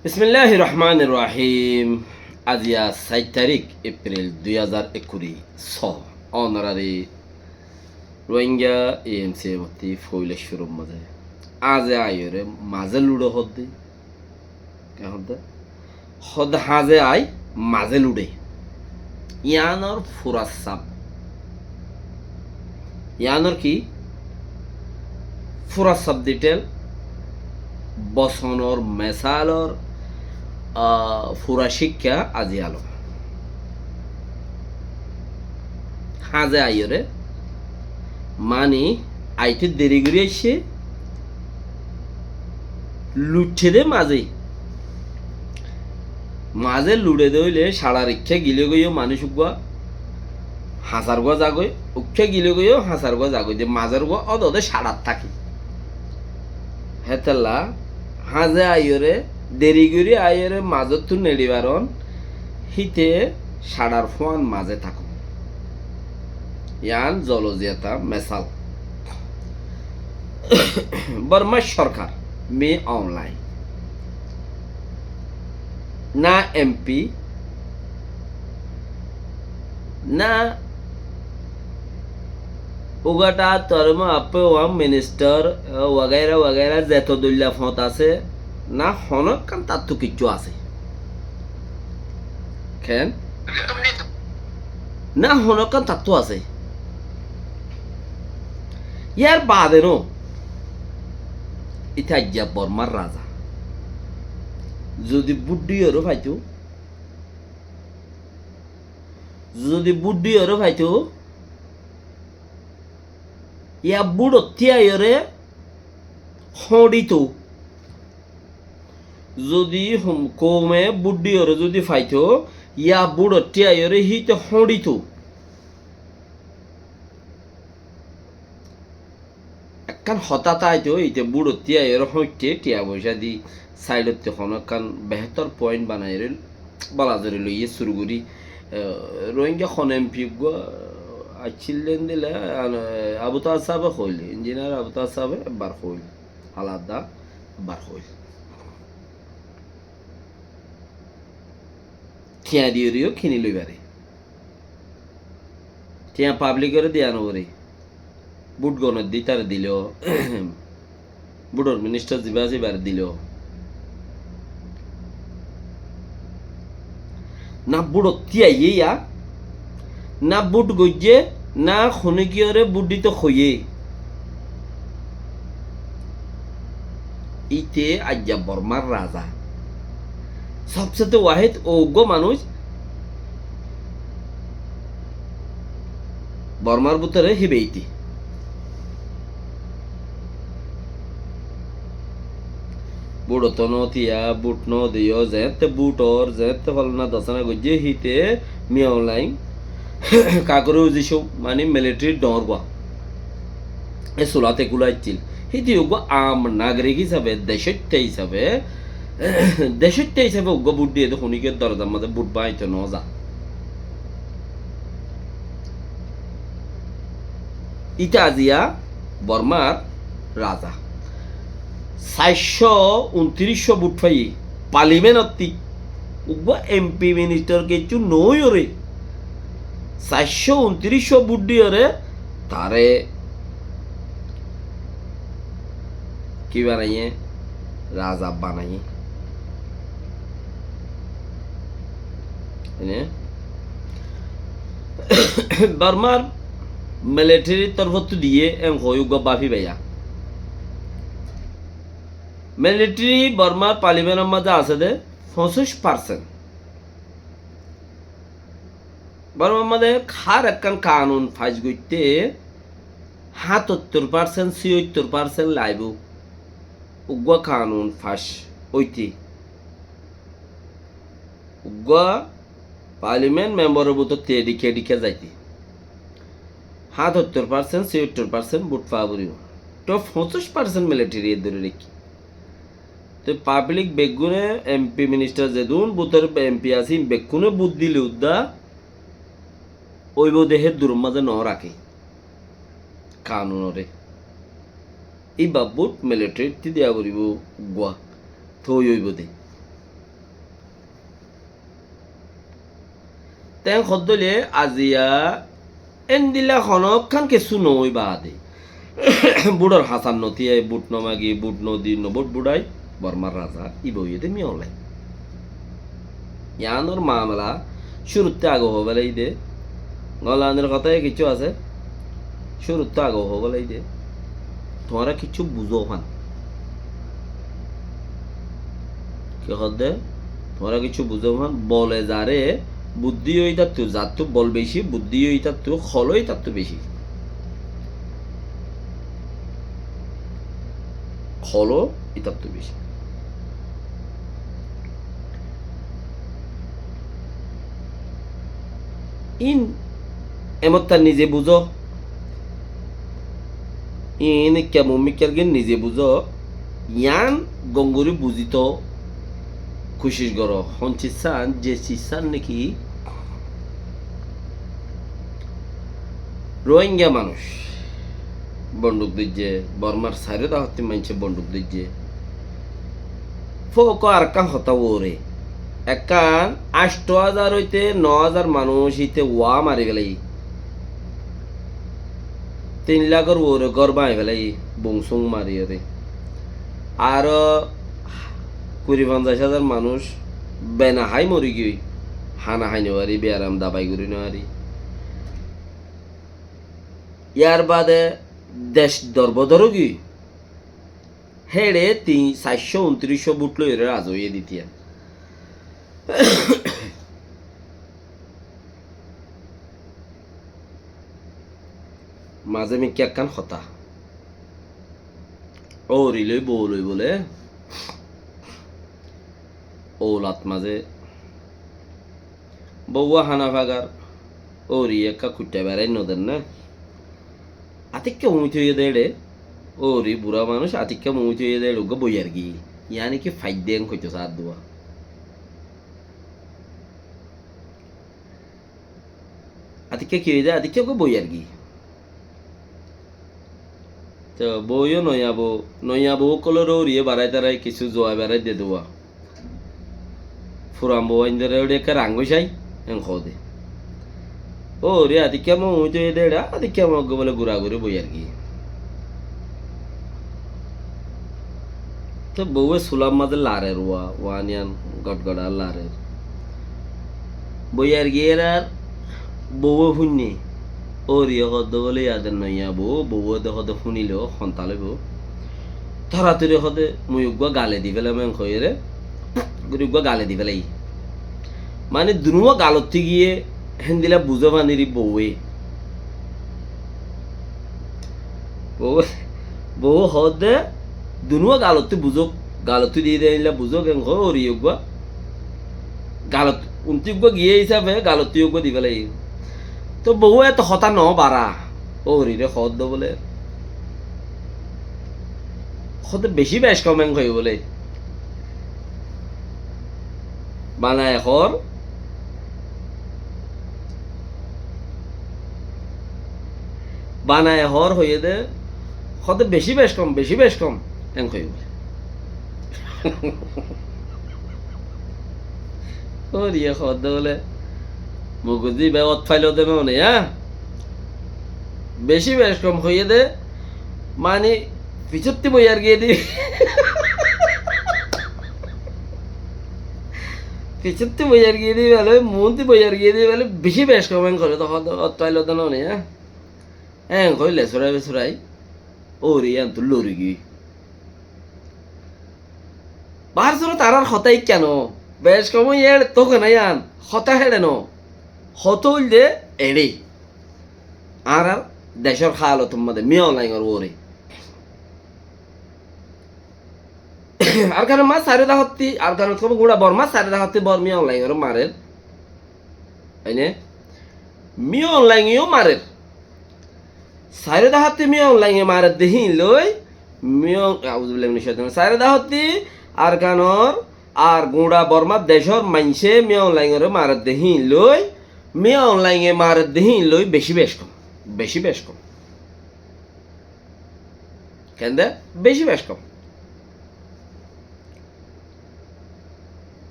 বিসমিল্লাহির রহমানির রহিম। আজিয়া ৪ তারিখ এপ্রিল ২০২১ অনারারি রোহিঙ্গা এএমসি মতি ফৈলেশ্বরম মাঝে আজে আইরে মাঝে লুড়ো হদ্দি হদ্দে হদ হাজে আই মাঝে লুড়ে ইয়ানর ফুরাস সাপ ইয়ানর কি ফুরাস সাপ ডিটেল বসনর মেসালর ফুরা শিক্ষা আজি আলো হাজে আইরে মানে আইতে দেরি করে এসে লুটছে দে মাঝে মাঝে লুড়ে দইলে সারা রিক্ষা গিলে গইও মানুষ উগুয়া হাসার গোয়া জাগই উক্ষা গিলে গইও হাসার গোয়া জাগই যে মাঝের গোয়া অদে সারাত থাকে হেতেলা হাজে আইরে দেরি করে আইরে মাঝত তু নেড়িবারন হিতে সাড়ার ফোয়ান মাঝে থাকো ইয়ান জলজিয়াতা মেসাল বর্মা সরকার মে অনলাইন না এমপি না উগাটা তরম আপে ওয়াম মিনিস্টার वगैरह वगैरह যেত দুল্লা ফত আছে না হনক কান তাত্তু কিচ্ছু আছে কেন না হনক কান তাত্তু আছে ইয়ার বাদেরও ইতা গিয়া বর্মার রাজা যদি বুদ্ধি ওরও ভাইতো ইয়া বুড়ো তিয়ারে হডিত যদি কমে বুদ্ধি ওরে যদি ফাইতো ইয়া বুড়ো তিয়ারে হিতে হডিত একখান হঠাৎ আইতো ইতে বুড়ো তিয়ার হইতে টিয়া পয়সা দি সাইডত তখন একখান বেহতর পয়েন্ট বানাই বালাজরে লইয়ে শুরু করি রোহিঙ্গা খন এমপি আছিলেন দিলে আবু তাল সাহেব হইল ইঞ্জিনিয়ার আবু তাল সাহেব একবার হইল আলাদা বার হইল ঠিয়া দিও খিনি লইবারে ঠিয়া পাবলিকের দিয়া নগরে বুট গণত দি তার দিল বুটর মিনিস্টার জিবার দিল না বুড়ো তিয়াইয়া না বুট গজ্জে না খনিকিয়রে বুট দিতে খইয়ে ইতে আজ্ঞা বর্মার রাজা সবচেয়ে ওয়াহিদ অজ্ঞ মানুষ বর্মার ভিতরে হিবেইতি বুড়ো তো নতিয়া বুট ন দিও যেতে বুটর যেতে ফলনা দশনা গজ্জে হিতে মিয়াওলাইন কাকরে উজিছো মানে মিলিটারি ডরগা এ সোলাতে কুলাইছিল হিতি উগো আম নাগরিক হিসাবে দেশত্য হিসাবে উগো বুট দিয়ে তো খনিকের দরজার মধ্যে বুট বাইতে ন যা ইটা আজিয়া বর্মার রাজা 429 বুট পাই পার্লিমেন্টতি উগো এমপি মিনিস্টার কিছু নই ওরে 429 বুট দিয়ে তারে কি বানাইয়ে রাজা বানাইয়ে বর্মার মিলিটারির তরফ দিয়ে এম হয়ুগ বাফি ভাইয়া মিলিটারি বর্মার পার্লিমেন্টের মধ্যে আছে দে 25%। বর্মার মধ্যে খার একখান কানুন ফাইজ গইতে 77% 76% লাইব উগ্র কানুন ফাঁস ওইটি উগ্র পার্লিমেন্ট মেম্বারের বুতো দিকে যাইতে 77% 76% বুট পাবরিও তো 25% মিলিটারি ধরে রেখি তো পাবলিক বেগুনে এমপি মিনিস্টার যেদুন বুতের এমপি আসি বেগুনে বুট দিলে উদ্দা ওইব দেহের দূর মাঝে ন রাখে কানুনরে এই বাবুট মিলিটারি দিয়া করিব গুয়া থই হইব দে তেন সদলে আজিয়া এন্দিলা খনক খান কিছু নই বাদে বুড়োর হাসান নথিয়ে বুট নমাগি বুট নদী নবুট বুড়াই বর্মার রাজা ইবইতে মিয়লাই ইয়ানোর মামলা শুরুতে আগো হবেলাই দে গলানের কথায় কিছু আছে শুরুতে আগো হবেলাই দে তোমরা কিছু বুঝো হান কি হদে তোমরা কিছু বুঝো হান বলে যারে বুদ্ধি হই তার তো যার তো বল বেশি বুদ্ধি হই তার তো খলই তার তো বেশি খলো ইতার তো বেশি ইন এমত্তা নিজে বুঝো ইন কেমন মিকারগিন নিজে বুঝো ইয়ান গঙ্গুরি বুঝিত খুশির গর হঞ্চিসান যে চিসান নাকি রোহিঙ্গা মানুষ বন্দুক দিচ্ছে বর্মার সাইরে হতে মানছে বন্দুক দিচ্ছে ফোক আর কান হতা ওরে একান ৮,০০০ হইতে ৯,০০০ মানুষ ইতে ওয়া মারি গেলাই ৩ লাখের ওরে গড় বাঁই গেলাই বংসুং মারি রে আর ২০-৫০,০০০ মানুষ বেনাহাই মরি গই হানা হাই নেওয়ারি বেয়ারাম দাবাই করি নেওয়ারি ইয়ার বাদে দেশ দরবদরও কি হেড়ে ৪২৯ বুট লই রাজ হইয়ে দিতিয়া মাঝে মিকি একখান হতা ও রিলই বউলই বলে ওলাত মাঝে বউয়া হানা ভাগার ও রি একা কুট্টা বেড়াই নদের না আতিককে মুমিত হইয়ে দেড়ে ও রি বুড়া মানুষ আতিককে মুমিত হইয়ে দেড়ে ওকে বই আর কি ইয়ানি কি ফাইদ দেন কইতো সাত দুয়া আতিককে কি হয়ে যায় আতিককে ওকে বই আর কি তো বইও নয়াবো কলর রিয়ে বাড়াই তারাই কিছু জোয়া বেড়াই দে দেওয়া ফুরাম বউ আইন্দরে ওড়ে কে রাঙ্গ চাই এন খদে ও রে আতিকে মো উইতে দেড়া আতিকে মো বলে গুড়া গুড়ি বই আর কি তো বউয়ে সুলাম মাঝে লারে রুয়া ওয়ানিয়ান গটগড়া লারে বই আর গিয়ে আর বউ শুনি ও রিয়ে কদ বলে ইয়াদের নইয়া বউ দেখতে শুনিলেও সন্তালে বউ ধরাতুরি সদে মুই উগুয়া গালে দি পেলাই মেং খয়েরে উগুয়া গালে দি পেলাই মানে দুনুয়া গালতি গিয়ে হেন্দিলা বুঝো মানিরি বউয়ে বউ হদে দুনুয়া গালতি বুঝোক গালতি দিয়ে দিলা বুঝোক এং রি উগুয়া গালত উন্তি উগুয়া গিয়ে হিসাবে গালতি উগুয়া দি পেলাই তো বউ এত হতা ন বাড়া ও রে হদ বলে হতে বেশি বেশ কমেং হয়ে বলে বানায় হর বানায় হর হয়ে দে হতে বেশি বেশ কম এং হয়ে বলে ও রিয়ে হদ বলে মুগুজি বেওয়াত ফাইলো দেবে মনে হ্যাঁ বেশি বেশ কম হয়ে দে মানে পিছুত্তি বই আর গিয়ে দিবি পিছুত্তি বই আর গিয়ে দিবি বলে মন্তি বই আর গিয়ে দিবি বলে বেশি বেশ কম করে তখন অত্যাইলো দেন নে হ্যাঁ কইলে সুরাই বেসুরাই ও রে আন তুল লরি গি বার সুর তারার হতাই কেন বেশ কম এর তোকে নাই আন হতা হেড়ে ন হত হইলে এড়ে আর দেশের খাল তোমাদের মেয় নাই ওরে আর কারণ মা সারিদা হত্তি আর কারণ কব গুড়া বর্মা সারিদা হত্তি বর্মি অনলাইন আর মারের আইনে মি অনলাইনেও মারের সারিদা হত্তি মি অনলাইনে মারের দেহি লই মিয় আউযুবিল্লাহি মিনাশ শাইতানির সারিদা হত্তি আর কানর আর গুড়া বর্মা দেশর মাইনসে মি অনলাইনের মারের দেহি লই মি অনলাইনে মারের দেহি লই বেশি বেশ কম কেন বেশি বেশ কম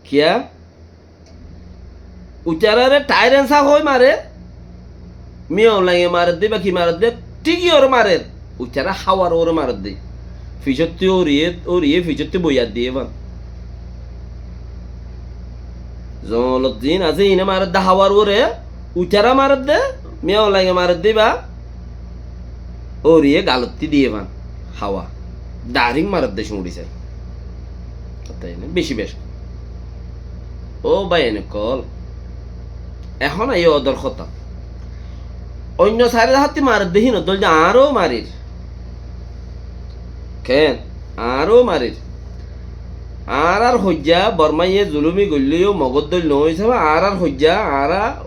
কিয়া উচারারে টাইরেন সা হই মারে মিয়াও লাগে মারত দে বা কি মারত দে ঠিকই ওর মারে উচারা হাওয়ার ওর মারত দে ফিজত্তি ওরিয়ে ফিজত্তি বইয়ার দিয়ে বান জলত দিন আছে ইনে মারত দে হাওয়ার ওরে উচারা মারত দে মিয়াও লাগে মারত দে বা ওরিয়ে গালত্তি দিয়ে বান হাওয়া ডারিং মারত দে শুঁড়ি চাই তাই না বেশি বেশ ও ভাই এনে কল এখন এই অদর কথা অন্য সাইডে হাতি মারত দেখি না দল যে আরো মারির কেন আরো মারির আর হজ্জা বর্মাইয়ে জুলুমি গল্লিও মগদ দল নইছে আর হজ্জা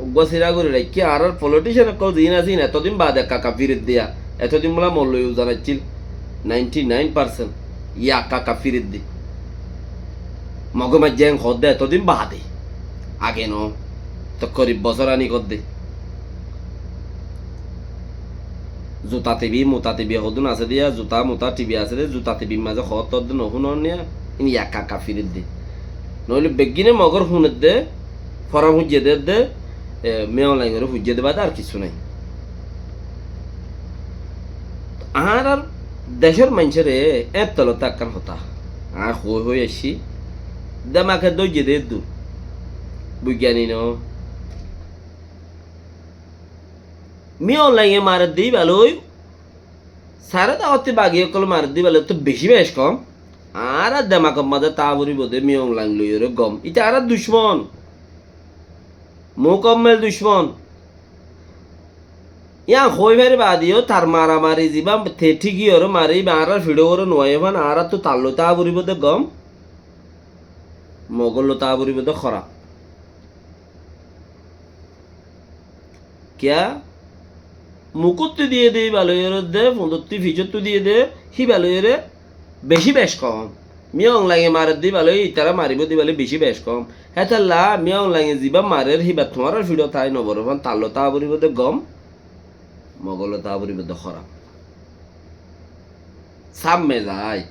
উগ্গা করে রাখি আর পলিটিশিয়ান কল দিন আছে এতদিন বাদ কাকা ফিরিত দিয়া এতদিন বলা মল্লইও জানাচ্ছিল 99% ইয়া কাকা ফিরিত দি মগমার জ্যাং হদ দে এতদিন বাদে আগে ন তো করিব বছর আনি কর দে জোতা টিভি মোতা টিভি হদুন আছে দিয়া জোতা মোতা টিভি আছে দে জোতা টিভির মাঝে হদ তদ নহুন নিয়া ইনি একা একা ফিরিত দে নইলে বেগিনে মগর হুনের দে ফরাম হুজিয়ে দে মেয় লাইনের হুজিয়ে দে বাদে আর কিছু নাই আর দেশের মানুষের এত তলত একখান হতা আর হয়ে আসছি দেমাকে দইয়ে দে দূর বিজ্ঞানী ন মেয় লাইনে মারে দিই ভালোই সারা দাওয়াতে বাগিয়ে কল মারে দিই ভালো তো বেশি বেশ কম আর দেমাকম মাঝে তা বলি বোধে মিয়ং লাইন লই গম এটা আর দুশ্মন মো কম্মেল দুশ্মন ইয়া হই ভাই বাদিও তার মারামারি যাবা থেঠি কি ওর মারি আর ভিডিও ওর নয় ভান আর তো তাল্লো তা বলি বোধে গম মগল তা বলি বোধে খরা क्या মুকুত্তি দিয়ে দে ভালো দে পন্দত্তি ফিজত্তু দিয়ে দে হি ভালো বেশি বেশ কম মিয়ং লাগে মারে দি ভালো তারা মারিব দি ভালো বেশি বেশ কম হেতাল্লা মিয়ং লাগে যিবা মারে হিবা তোমার ভিডিও তাই নবরফান তাল্লো তা বলিব দে গম মগল তা বলিব দে খরা সামনে যায়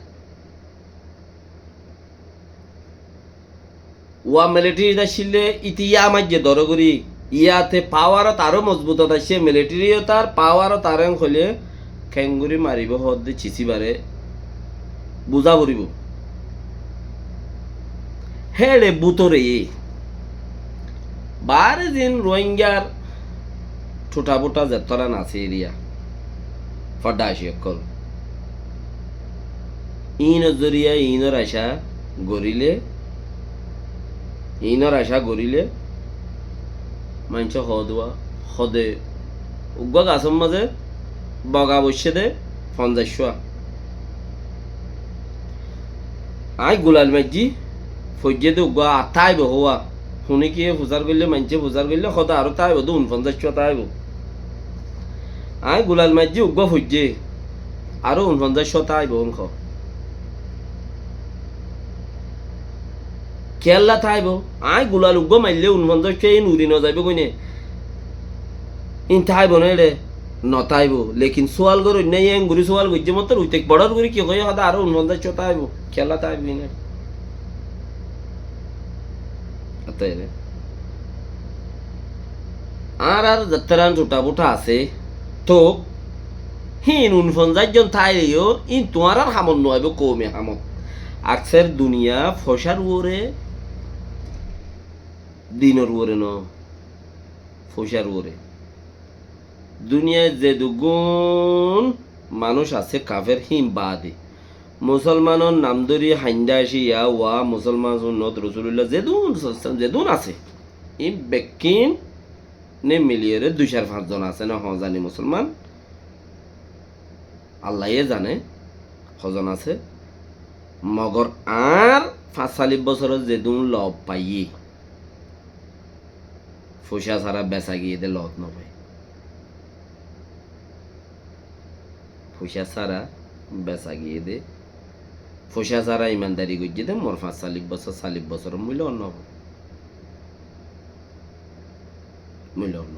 ওয়া মিলিটারি দাসিলে ইতিয়া মাঝে দরগরি ইয়াতে পাওয়ারত আরো মজবুত আছে মিলিটারিও তার পাওয়ারত আর হলে খেঙ্গুরি মারিব হদ চিচিবারে বুঝা পড়িব হেড়ে বুতরে বারে দিন রোহিঙ্গার ছোটা বোটা যেতরা নাছে এরিয়া ফডা আসি অকল ইনর জরিয়া ইনর আশা গরিলে মানুষ হদুয়া হদে উগ্গা গাছের মাঝে বগা বসে দে 50 আই গুলাল মাঝি ফজ্জে দে উগ্গা আতাইব হওয়া শুনি কি পূজার করলে মানছে পূজার করলে সদা আরো তাইব দে 49 তাইব আই গুলাল মাঝি উগ্গা ফজ্জে আরো 49 তাইব অংশ খেলা থাইব আই গুলাল উগ্গা মারলে 49 নুরি ন যাইব কইনে ইন থাইব না রে নতাইব লেকিন সোয়াল গর নাই গুরি সোয়াল গজ্জে মত উইতে বড়র গুরি কি কই হদা আরো 49 তাইব খেলা তাইব না আতাই রে আর যাত্রান ছোটা বুটা আছে তো হিন 49 জন থাইলেও ইন তোমার আর হামন নইব কমে হামত আকসের দুনিয়া ফসার ওরে দিনর ওরে ন ফসার ওরে দুনিয়ায় যে দুগুণ মানুষ আছে কাফের হিম বাদে মুসলমানের নাম ধরি হাইন্দা আসিয়া ওয়া মুসলমান সুন্নত রসুল্লাহ যেদুন আছে ই বেকিন নে মিলিয়ে 2-5 জন আছে না জানি মুসলমান আল্লাহ জানে হজন আছে মগর আর 45 বছরের যেদুন লব পাইয়ে ফুসা সারা বেচা গিয়ে দে লত নপাই ফুসা সারা বেচা গিয়ে দে ফুসা সারা ইমানদারি গিয়ে দে মোর 40 বছর মূল্য অন্য মূল্য অন্য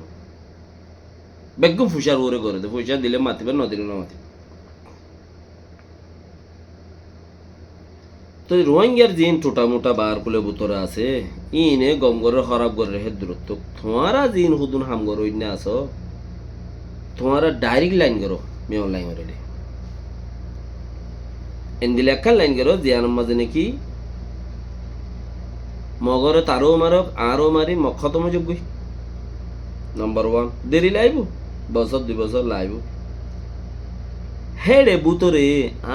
বেগুন ফুসার ওরে করে দে ফুসা দিলে মাতিবে ন দিলে না মাতিবে তো রোহিঙ্গার জিন টোটা মোটা বার কুলে বুতরে আছে ইনে গম করে খরাব করে হে দূরত্ব তোমারা জিন হুদুন হাম করো ইনে আছো তোমারা ডাইরেক্ট লাইন করো মেয়র লাইন করে এন্দিলে একটা লাইন করো জিয়ানোর মাঝে নাকি মগরে তারও মারক আরও মারি মক্ষতম যোগ্য নাম্বার 1 দেরি লাইব বছর 2 বছর লাইব হেডে বুতরে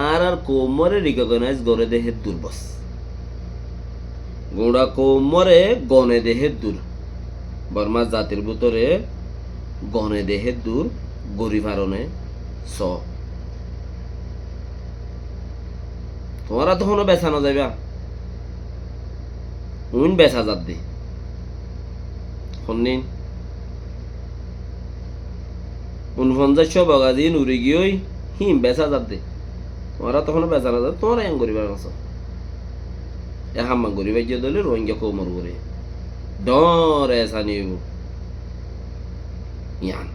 আর কোমরে রিকগনাইজ করে দেহে দূর বস গোড়া কোমরে গনে দেহে দূর বর্মা জাতির বুতরে গনে দেহে দূর গরিবারণে স তোমরা তখনও বেছানো যাইবা উইন বেচা যাত দি শুনিন 49 বগাদিন উড়ে গিয়ে হিম বেচা যাত দি তোমরা তখনও বেচানো যাত তোমরা এং গরিবার আছো এ হাম্মা গরিবার গিয়ে দিলে রোহিঙ্গা কোমর করে ডরে সানিব ইয়ান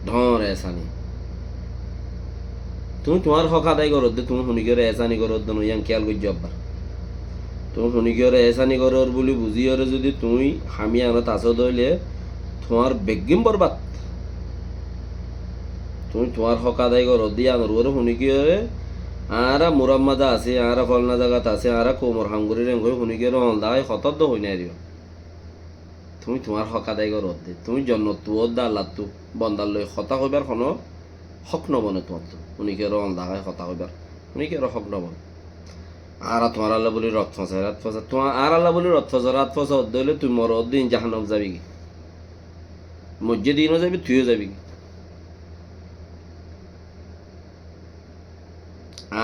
ডরে সানি তুমি তোমার হক আদায় করো দে তুমি শুনি করে এসানি করো দন ইয়াং খেয়াল করছো আব্বার তুমি শুনি করে এসানি করো বলে বুঝি ওরে যদি তুমি হামি আনত আছো দইলে তোমার বেগিম বরবাদ তুমি তোমার হক আদায় করো দিয়ে আনোর ওরে শুনি কি ওরে আরা মুরাম্মাদা আছে আরা ফলনা জায়গাত আছে আরা কোমর হাঙ্গুরি রেঙ্গ হয়ে শুনি করে হলদায় হঠাৎ হই নাই দিও তুমি তোমার হক আদায় করো দে তুমি জন্ম তো দা আল্লাহ তো বন্দার লই হতা কইবার কোনো হক নবনে তোমার তো উনি কে রন্দা হয় কথা কইবার উনি কে হক নবন আর তোমার আল্লাহ বলি রথ ফসায় রাত ফসা তোমার আর আল্লাহ বলি রথ ফসা রাত ফসা দইলে তুই মর দিন জাহান্নাম যাবি কি মসজিদ দিনও যাবি তুইও যাবি কি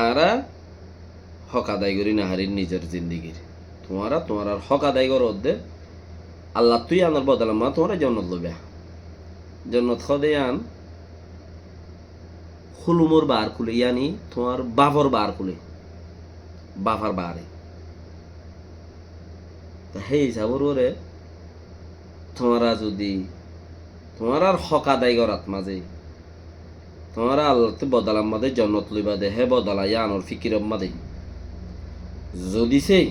আর হক আদায় করি না হারির নিজের জিন্দিগির তোমার আর হক আদায় করো দে আল্লাহ তুই আনার বদলাম না তোমার জন্নত লবে জন্নত খদে আন হুলুমোর বার খুলে ইয়ানি তোমার বাফর বার খুলে বাফার বারে তা হে হিসাবর ওরে তোমারা যদি তোমার আর হক আদায় করাত মাঝে তোমারা আল্লাহতে বদলাম মাঝে জন্নত লইবা দে হে বদলা ইয়ানোর ফিকির মাঝে যদি সেই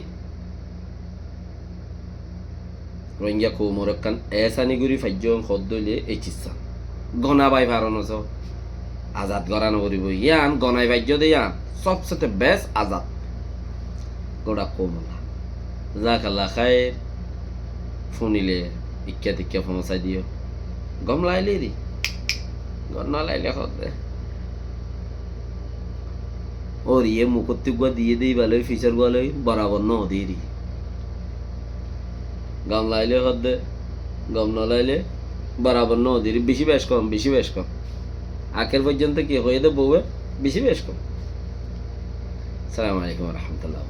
রোহিঙ্গা কোমর কান এসানি গুড়ি ফাজ্য খদ দইলে এই চিচ্ছা গনা বাই ভারণ আছো আজাদ গড়ানো করিব ইয়ান গনাই ভাজ্য দে ইয়ান সবচেয়ে বেস্ট আজাদ গোড়া কোমলা যাক আল্লাহ খায় শুনিলে ইক্কা টিক্কা ফমসাই দিও গম লাইলে রি গম না লাইলে খদে ওর ইয়ে মুখত্তি গুয়া দিয়ে দিই ভালোই ফিচার গুয়ালই বরাবর ন দিয়ে রি গম লাইলে খদে গম না লাইলে বরাবর ন দিয়ে বেশি বেশ কম আখের পর্যন্ত কি হয়ে দে বউয়ে বেশি বেশ কম। আসসালামু আলাইকুম রহমতুল্লাহ।